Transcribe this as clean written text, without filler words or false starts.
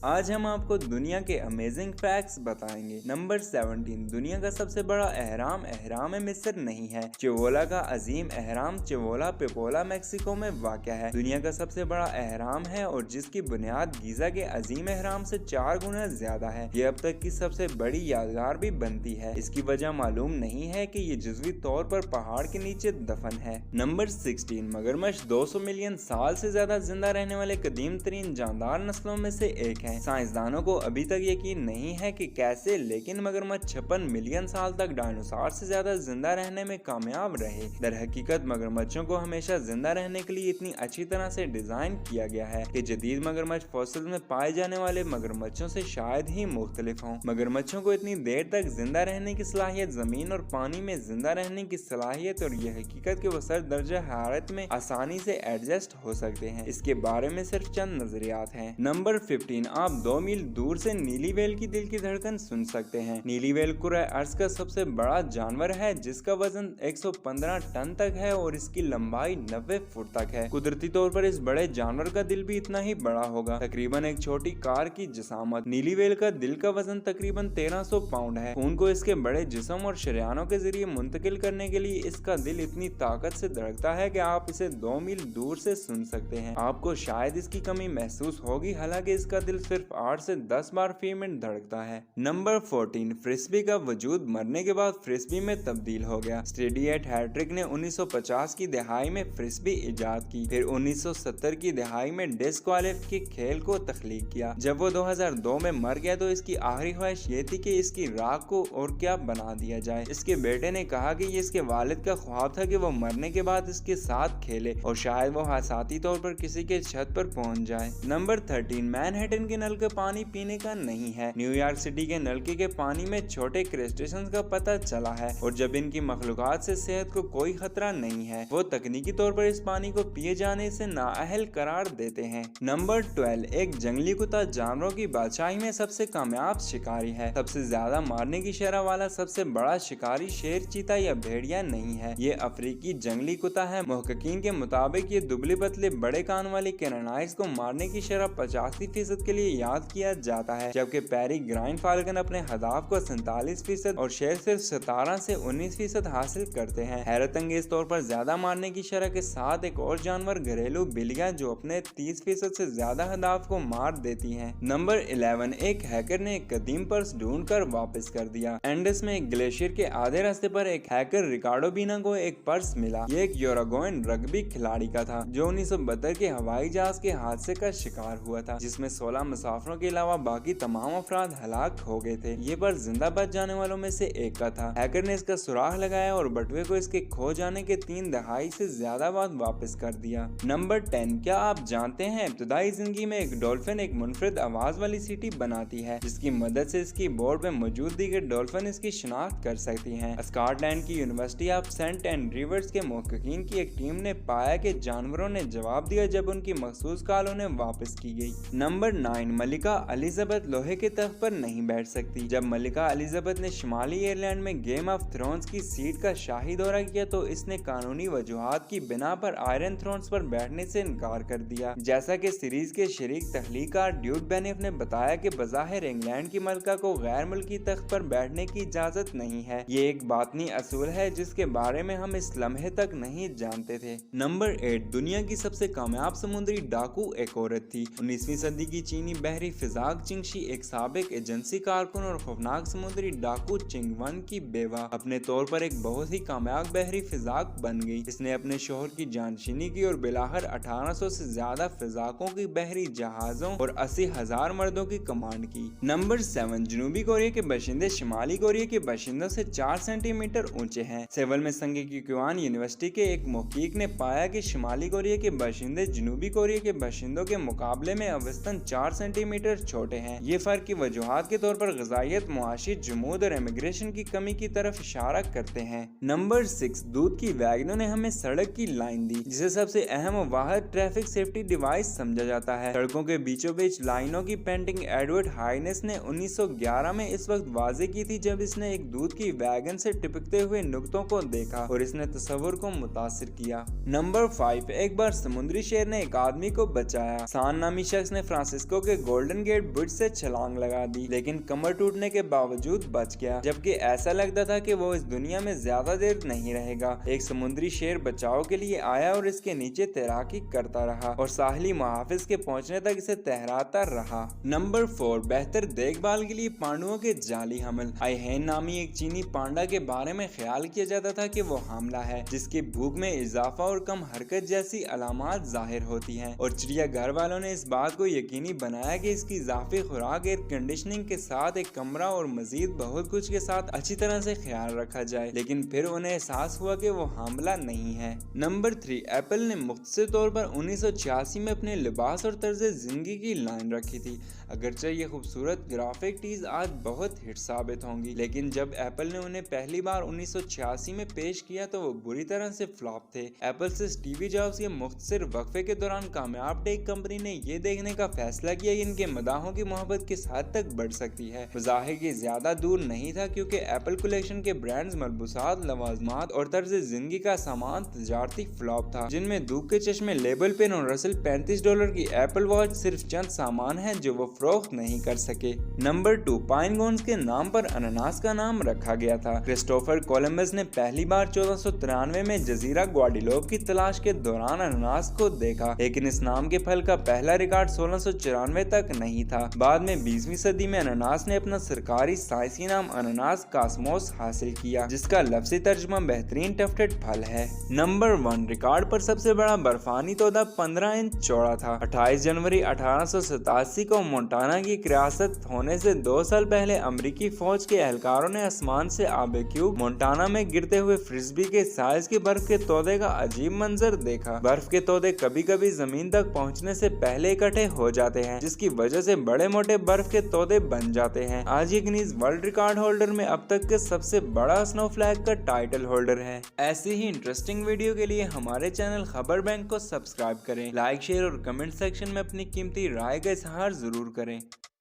आज हम आपको दुनिया के अमेजिंग फैक्ट्स बताएंगे। नंबर 17, दुनिया का सबसे बड़ा अहराम अहराम मिस्र नहीं है। चिवोला का अजीम अहराम चिवोला पिपोला मेक्सिको में वाक़या है। दुनिया का सबसे बड़ा अहराम है और जिसकी बुनियाद गीजा के अजीम अहराम से 4 गुना ज्यादा है। ये अब तक की सबसे बड़ी यादगार भी बनती है। इसकी वजह मालूम नहीं है कि ये जुज़वी तौर पर पहाड़ के नीचे दफन है। नंबर 16, मगरमच्छ 200 मिलियन साल से ज्यादा जिंदा रहने वाले कदीम तरीन जानदार नस्लों में से एक है। साइंसदानों को अभी तक यकीन नहीं है कि कैसे, लेकिन मगरमच्छ 56 मिलियन साल तक डायनासोर से ज्यादा जिंदा रहने में कामयाब रहे। दर हकीकत मगरमच्छों को हमेशा जिंदा रहने के लिए इतनी अच्छी तरह से डिजाइन किया गया है कि जदीद मगरमच्छ फॉसिल में पाए जाने वाले मगरमच्छों से शायद ही मुख्तलिफ हों। मगरमच्छों को इतनी देर तक जिंदा रहने की सलाहियत, जमीन और पानी में जिंदा रहने की सलाहियत और यह हकीकत के वो सर दर्जा हरारत में आसानी से एडजस्ट हो सकते हैं, इसके बारे में सिर्फ चंद नजरियात हैं। नंबर 15, आप 2 मील दूर से नीली व्हेल की दिल की धड़कन सुन सकते हैं। नीली व्हेल कुराए अर्ज का सबसे बड़ा जानवर है जिसका वजन 115 टन तक है और इसकी लंबाई 90 फुट तक है। कुदरती तौर पर इस बड़े जानवर का दिल भी इतना ही बड़ा होगा, तकरीबन एक छोटी कार की जिसामत। नीली व्हेल का दिल का वजन तकरीबन 1300 पाउंड है। खून को इसके बड़े जिस्म और शरियानों के जरिए मुंतकिल करने के लिए इसका दिल इतनी ताकत से धड़कता है कि आप इसे 2 मील दूर से सुन सकते हैं। आपको शायद इसकी कमी महसूस होगी, हालांकि इसका दिल सिर्फ 8 से 10 बार फी मिनट धड़कता है। नंबर 14, फ्रिस्बी का वजूद मरने के बाद फ्रिस्बी में तब्दील हो गया। स्टेडिएट हैट्रिक ने 1950 की दहाई में फ्रिस्बी इजाद की, फिर 1970 की दहाई में डिस्क गोल्फ के खेल को तख्लीक किया। जब वो 2002 में मर गया तो इसकी आखिरी ख्वाहिश ये थी कि इसकी राख को और क्या बना दिया जाए। इसके बेटे ने कहा कि ये इसके वालिद का ख्वाब था कि वो मरने के बाद इसके साथ खेले और शायद वो हासाती तौर पर किसी के छत पर पहुंच जाए। नंबर 13, मैनहट्टन के नल का पानी पीने का नहीं है। न्यूयॉर्क सिटी के नलके के पानी में छोटे क्रेस्टेशंस का पता चला है और जब इनकी मखलूकात से सेहत को कोई खतरा नहीं है, वो तकनीकी तौर पर इस पानी को पिए जाने से नाअहल करार देते हैं। नंबर 12, एक जंगली कुत्ता जानवरों की बादशाही में सबसे कामयाब शिकारी है। सबसे ज्यादा मारने की शरह वाला सबसे बड़ा शिकारी शेर, चीता या भेड़िया नहीं है, ये अफ्रीकी जंगली कुत्ता है। मुहक्किकीन के मुताबिक ये दुबले पतले बड़े कान वाली कैनानाइज को मारने की शरह 85% के लिए याद किया जाता है, जबकि पैरी ग्राइन फाल्कन अपने हदाफ को 47% और शेर सिर्फ 17 से 19% हासिल करते हैं। हैरत अंगेज तौर पर ज्यादा मारने की शरह के साथ एक और जानवर घरेलू बिल्लियां जो अपने 30% से ज्यादा हदाफ को मार देती हैं। नंबर 11, एक हैकर ने एक कदीम पर्स ढूंढ कर वापस कर दिया। एंडस में एक ग्लेशियर के आधे रास्ते पर एक हैकर रिकार्डो बीना को एक पर्स मिला। ये एक यूरुग्वायन रग्बी खिलाड़ी का था जो 1972 के हवाई जहाज के हादसे का शिकार हुआ था, जिसमें 16 मुसाफिरों के अलावा बाकी तमाम अफराद हलाक हो गए थे। ये पर्स जिंदा बच जाने वालों में से एक का था। हैकर ने इसका सुराग लगाया और बटुए को इसके खो जाने के 3 दहाई से ज्यादा बाद वापस कर दिया। नंबर 10, क्या आप जानते हैं इब्तदाई जिंदगी में एक डॉल्फिन एक मुनफरिद आवाज वाली सीटी बनाती है जिसकी मदद से इसकी बोर्ड में मौजूद दीगर डॉल्फिन इसकी शिनाख्त कर सकती हैं। स्कॉटलैंड की university of Saint Andrews के मुहक्किकीन की एक टीम ने पाया कि जानवरों ने जवाब दिया जब उनकी मखसूस कॉल उन्हें वापस की गई। नंबर 9, मलिका एलिजाबेथ लोहे के तख्त पर नहीं बैठ सकती। जब मलिका एलिजाबेथ ने शुमाली आयरलैंड में गेम ऑफ थ्रोन्स की सीट का शाही दौरा किया तो इसने कानूनी वजूहात की बिना पर आयरन थ्रोन्स पर बैठने से इनकार कर दिया। जैसा कि सीरीज के शरीक तख्लीकार ड्यूड बेनेफ ने बताया कि बज़ाहिर इंग्लैंड की मलिका को गैर मुल्की तख्त पर बैठने की इजाजत नहीं है। ये एक बातनी असूल है जिसके बारे में हम इस लम्हे तक नहीं जानते थे। नंबर 8, दुनिया की सबसे कामयाब समुद्री डाकू एक औरत थी। 19वीं सदी की चीनी बहरी फिजाक चिंगशी एक साबिक एजेंसी कारकुन और खौफनाक समुद्री डाकू चिंगवन की बेवा अपने तौर पर एक बहुत ही कामयाब बहरी फिजाक बन गई। इसने अपने शोहर की जानशीनी की और बिलाखिर 1800 से ज्यादा फिजाकों की बहरी जहाजों और 80,000 मर्दों की कमांड की। नंबर 7, जनूबी कोरिया के बाशिंदे शिमाली कोरिया के बाशिंदों से 4 सेंटीमीटर ऊंचे हैं। सेवल में संग क्यूआन यूनिवर्सिटी के एक मुहक्कीक ने पाया कि शिमाली कोरिया के बाशिंदे जनूबी कोरिया के बाशिंदों के मुकाबले में अवस्तन 4 सेंटीमीटर छोटे हैं। ये फर्क की वजूहात के तौर पर ग़िज़ाइयत, मुआशी जमूद और इमिग्रेशन की कमी की तरफ इशारा करते हैं। नंबर 6, दूध की वैगनों ने हमें सड़क की लाइन दी जिसे सबसे अहम वाहिद ट्रैफिक सेफ्टी डिवाइस समझा जाता है। सड़कों के बीचों बीच लाइनों की पेंटिंग एडवर्ड हाइनेस ने 1911 में इस वक्त वाजे की थी जब इसने एक दूध की वैगन से टिपकते हुए नुक्तों को देखा और इसने तस्वुर को मुतासिर किया। नंबर 5, एक बार समुद्री शेर ने एक आदमी को बचाया। सान नामी शख्स ने फ्रांसिस्को के के गोल्डन गेट ब्रिज से छलांग लगा दी, लेकिन कमर टूटने के बावजूद बच गया, जबकि ऐसा लगता था कि वो इस दुनिया में ज्यादा देर नहीं रहेगा। एक समुद्री शेर बचाव के लिए आया और इसके नीचे तैराकी करता रहा और साहिली मुहाफिज के पहुंचने तक इसे तहराता रहा। नंबर 4, बेहतर देखभाल के लिए पांडुओं के जाली हमल। आइहेन नामी एक चीनी पांडा के बारे में ख्याल किया जाता था कि वो हामला है, जिसकी भूख में इजाफा और कम हरकत जैसी अलामात जाहिर होती हैं, और चिड़िया घर वालों ने इस बात को यकीनी बनाया कि इसकी इजाफी खुराक, एयर कंडीशनिंग के साथ एक कमरा और मजीद बहुत कुछ के साथ अच्छी तरह से ख्याल रखा जाए, लेकिन फिर उन्हें एहसास हुआ कि वो हामला नहीं है। नंबर 3, एप्पल ने मुख्तसर तौर पर 1986 में अपने लिबास और तर्ज जिंदगी की लाइन रखी थी। अगरचे ये खूबसूरत ग्राफिक टीज आज बहुत हिट साबित होंगी, लेकिन जब एप्पल ने उन्हें पहली बार 1986 में पेश किया तो वो बुरी तरह से फ्लॉप थे। एप्पल से स्टीव जॉब्स के मुख्तसर वक्फे के दौरान कामयाब टेक कंपनी ने ये देखने का फैसला किया कि इनके मदाहों की मोहब्बत किस हद तक बढ़ सकती है। ज़ाहिर कि ज्यादा दूर नहीं था, क्योंकि एप्पल कलेक्शन के ब्रांड्स, मलबूसात, लवाजमात और तर्ज जिंदगी का सामान तजारती फ्लॉप था, जिनमें धूप के चश्मे, लेबल पेन और रसल $35 की एप्पल वॉच सिर्फ चंद सामान हैं जो वो फरोख्त नहीं कर सके। नंबर 2, पाइन गोन्स के नाम पर अनानास का नाम रखा गया था। क्रिस्टोफर कोलंबस ने पहली बार 1493 में जजीरा ग्वाडेलोप की तलाश के दौरान अनानास को देखा, लेकिन इस नाम के फल का पहला रिकॉर्ड 1694 तक नहीं था। बाद में 20वीं सदी में अनानास ने अपना सरकारी साइंसी नाम अनानास कास्मोस हासिल किया, जिसका लफ्ज़ी तर्जुमा बेहतरीन टफ्टेड फल है। नंबर 1, रिकॉर्ड पर सबसे बड़ा बर्फानी तोदा 15 इंच चौड़ा था। 28 जनवरी 1887 को मोंटाना की रियासत होने से 2 साल पहले अमेरिकी फौज के एहलकारों ने आसमान से आबेक्यूब मोंटाना में गिरते हुए फ्रिस्बी के साइज के बर्फ के तोदे का अजीब मंजर देखा। बर्फ के तोदे कभी कभी जमीन तक पहुंचने से पहले इकट्ठे हो जाते हैं, जिसकी वजह से बड़े मोटे बर्फ के तोदे बन जाते हैं। आज ये गिनीज वर्ल्ड रिकॉर्ड होल्डर में अब तक के सबसे बड़ा स्नो फ्लैग का टाइटल होल्डर है। ऐसी ही इंटरेस्टिंग वीडियो के लिए हमारे चैनल खबर बैंक को सब्सक्राइब करें, लाइक, शेयर और कमेंट सेक्शन में अपनी कीमती राय का इजहार जरूर करें।